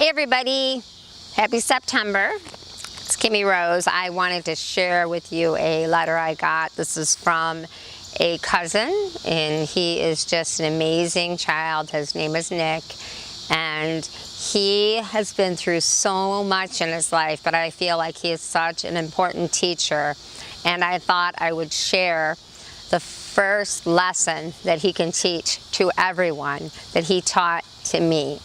Hey everybody, happy September. It's Kimmie Rose. I wanted to share with you a letter I got. This is from a cousin, and he is just an amazing child. His name is Nick, and he has been through so much in his life, but I feel like he is such an important teacher, and I thought I would share the first lesson that he can teach to everyone that he taught to me.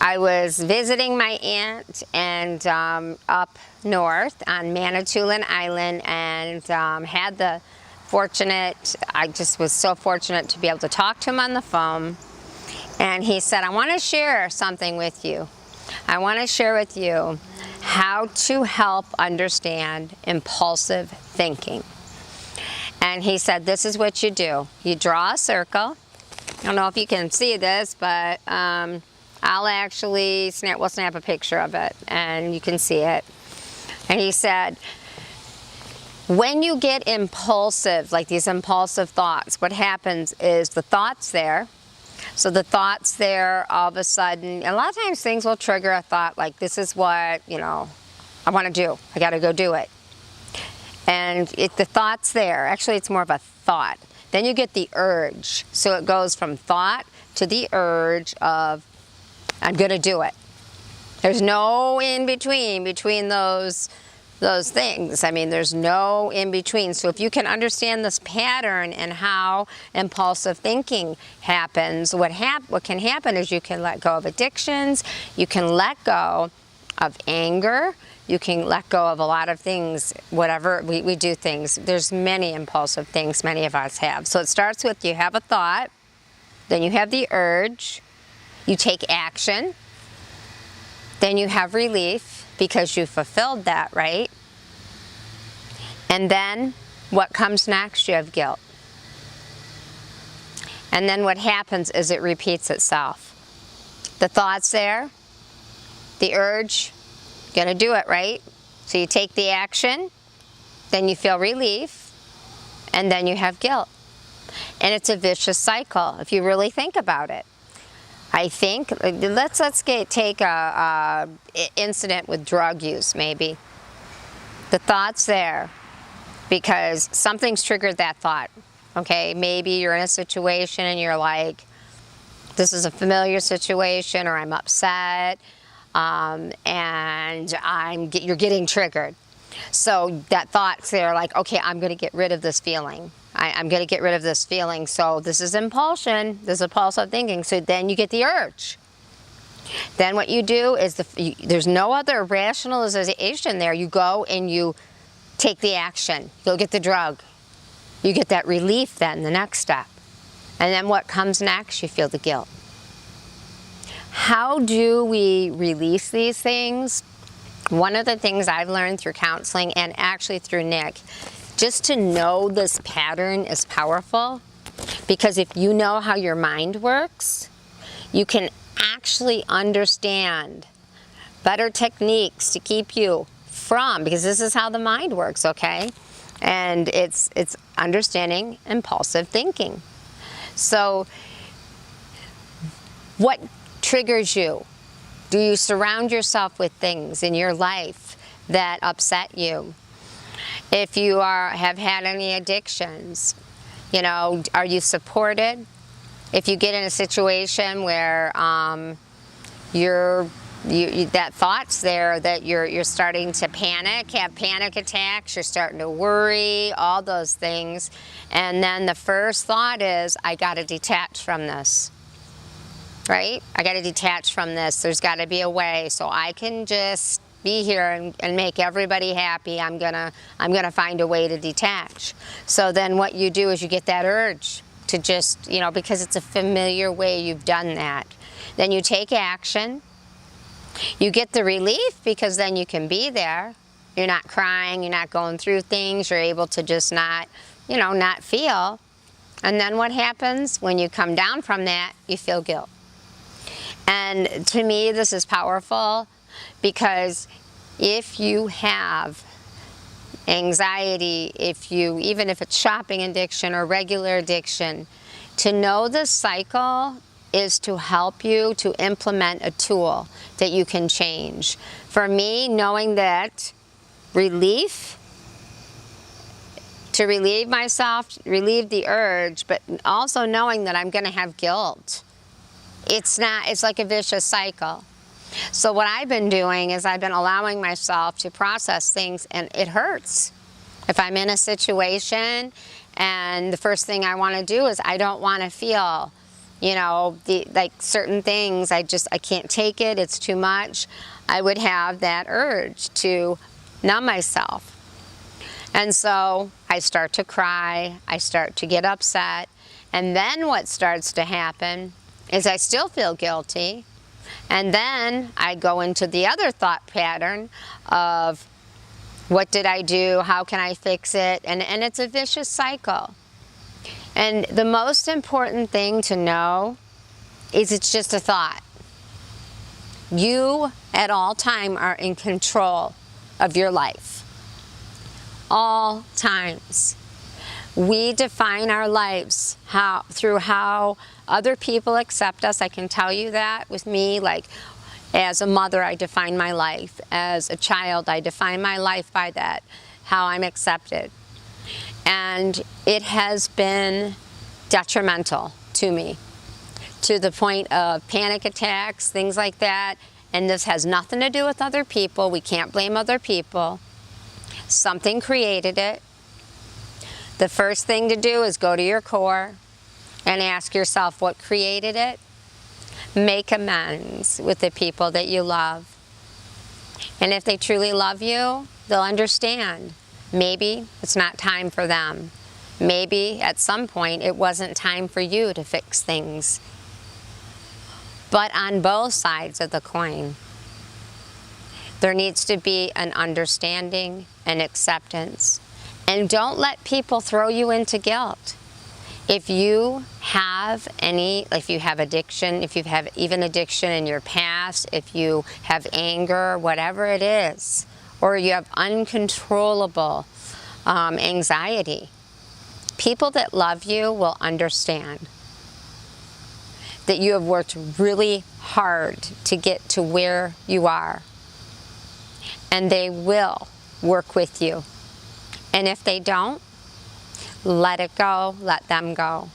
I was visiting my aunt and up north on Manitoulin Island, and had the fortunate, I just was so fortunate to be able to talk to him on the phone. And he said, I want to share something with you. I want to share with you how to help understand impulsive thinking. And he said, this is what you do. You draw a circle. I don't know if you can see this, but I'll actually snap a picture of it and you can see it. And he said, when you get impulsive, like these impulsive thoughts, what happens is the thought's there. So the thought's there, all of a sudden, a lot of times things will trigger a thought like, this is what, I want to do. I got to go do it. And the thought's there. Actually, it's more of a thought. Then you get the urge. So it goes from thought to the urge of, I'm going to do it. There's no in between those things. I mean, there's no in between. So if you can understand this pattern and how impulsive thinking happens, what can happen is you can let go of addictions, you can let go of anger, you can let go of a lot of things, whatever we do things. There's many impulsive things many of us have. So it starts with you have a thought, then you have the urge, you take action, then you have relief because you fulfilled that, right? And then what comes next? You have guilt. And then what happens is it repeats itself. The thought's there, the urge, gonna do it, right? So you take the action, then you feel relief, and then you have guilt. And it's a vicious cycle if you really think about it. I think, let's take a incident with drug use maybe. The thought's there because something's triggered that thought, okay? Maybe you're in a situation and you're like, this is a familiar situation, or I'm upset, and you're getting triggered. So that thought's there like, okay, I'm gonna get rid of this feeling. I'm going to get rid of this feeling. So this is impulsion, this is impulsive thinking. So then you get the urge. Then what you do is, there's no other rationalization there. You go and you take the action. You'll get the drug. You get that relief then, the next step. And then what comes next? You feel the guilt. How do we release these things? One of the things I've learned through counseling and actually through Nick, just to know this pattern is powerful, because if you know how your mind works, you can actually understand better techniques to keep you from, because this is how the mind works, okay? And it's understanding impulsive thinking. So what triggers you? Do you surround yourself with things in your life that upset you? If you have had any addictions, are you supported? If you get in a situation where that thought's there, that you're starting to panic, have panic attacks, you're starting to worry, all those things, and then the first thought is, I got to detach from this, right? I got to detach from this. There's got to be a way so I can just be here and make everybody happy. I'm gonna find a way to detach. So then what you do is you get that urge to just, because it's a familiar way you've done that. Then you take action. You get the relief because then you can be there. You're not crying, you're not going through things, you're able to just not feel. And then what happens? When you come down from that, you feel guilt. And to me, this is powerful, because if you have anxiety, even if it's shopping addiction or regular addiction, to know the cycle is to help you to implement a tool that you can change. For me, knowing that relief, to relieve myself, relieve the urge, but also knowing that I'm going to have guilt. It's like a vicious cycle. So what I've been doing is I've been allowing myself to process things, and it hurts. If I'm in a situation and the first thing I want to do is I don't want to feel, you know, like certain things, I can't take it, it's too much. I would have that urge to numb myself. And so I start to cry, I start to get upset, and then what starts to happen is I still feel guilty, and then I go into the other thought pattern of what did I do, how can I fix it, and it's a vicious cycle. And the most important thing to know is it's just a thought. You at all time are in control of your life. All times. We define our lives through how other people accept us. I can tell you that with me, like as a mother, I define my life. As a child, I define my life by that, how I'm accepted. And it has been detrimental to me, to the point of panic attacks, things like that. And this has nothing to do with other people. We can't blame other people. Something created it. The first thing to do is go to your core and ask yourself what created it. Make amends with the people that you love. And if they truly love you, they'll understand. Maybe it's not time for them. Maybe at some point it wasn't time for you to fix things. But on both sides of the coin, there needs to be an understanding and acceptance. And don't let people throw you into guilt. If you have addiction, if you have even addiction in your past, if you have anger, whatever it is, or you have uncontrollable anxiety, people that love you will understand that you have worked really hard to get to where you are. And they will work with you. And if they don't, let it go, let them go.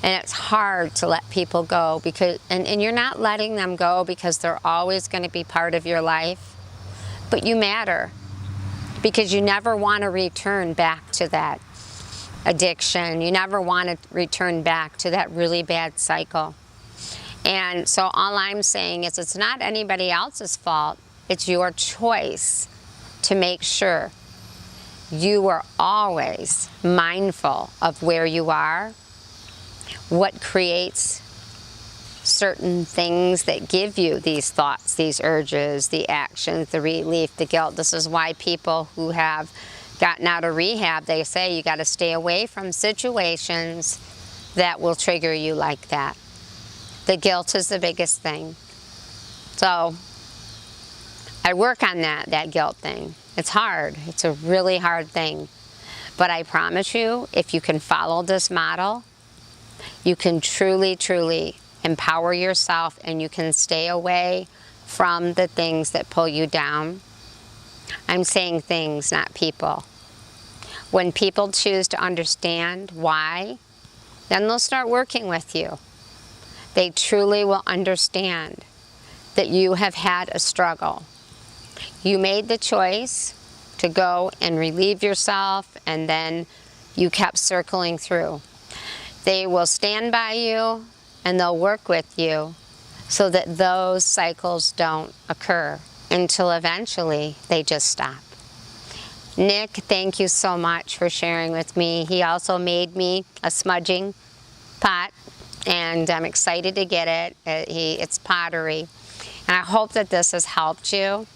And it's hard to let people go because, and you're not letting them go because they're always going to be part of your life, but you matter because you never want to return back to that addiction. You never want to return back to that really bad cycle. And so all I'm saying is it's not anybody else's fault. It's your choice to make sure you are always mindful of where you are, what creates certain things that give you these thoughts, these urges, the actions, the relief, the guilt. This is why people who have gotten out of rehab, they say you got to stay away from situations that will trigger you like that. The guilt is the biggest thing. So I work on that guilt thing. It's hard. It's a really hard thing. But I promise you, if you can follow this model, you can truly, truly empower yourself and you can stay away from the things that pull you down. I'm saying things, not people. When people choose to understand why, then they'll start working with you. They truly will understand that you have had a struggle. You made the choice to go and relieve yourself, and then you kept circling through. They will stand by you and they'll work with you so that those cycles don't occur until eventually they just stop. Nick, thank you so much for sharing with me. He also made me a smudging pot, and I'm excited to get it. It's pottery. And I hope that this has helped you.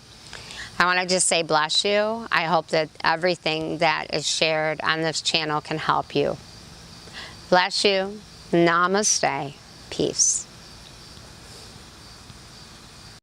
I want to just say bless you. I hope that everything that is shared on this channel can help you. Bless you. Namaste. Peace.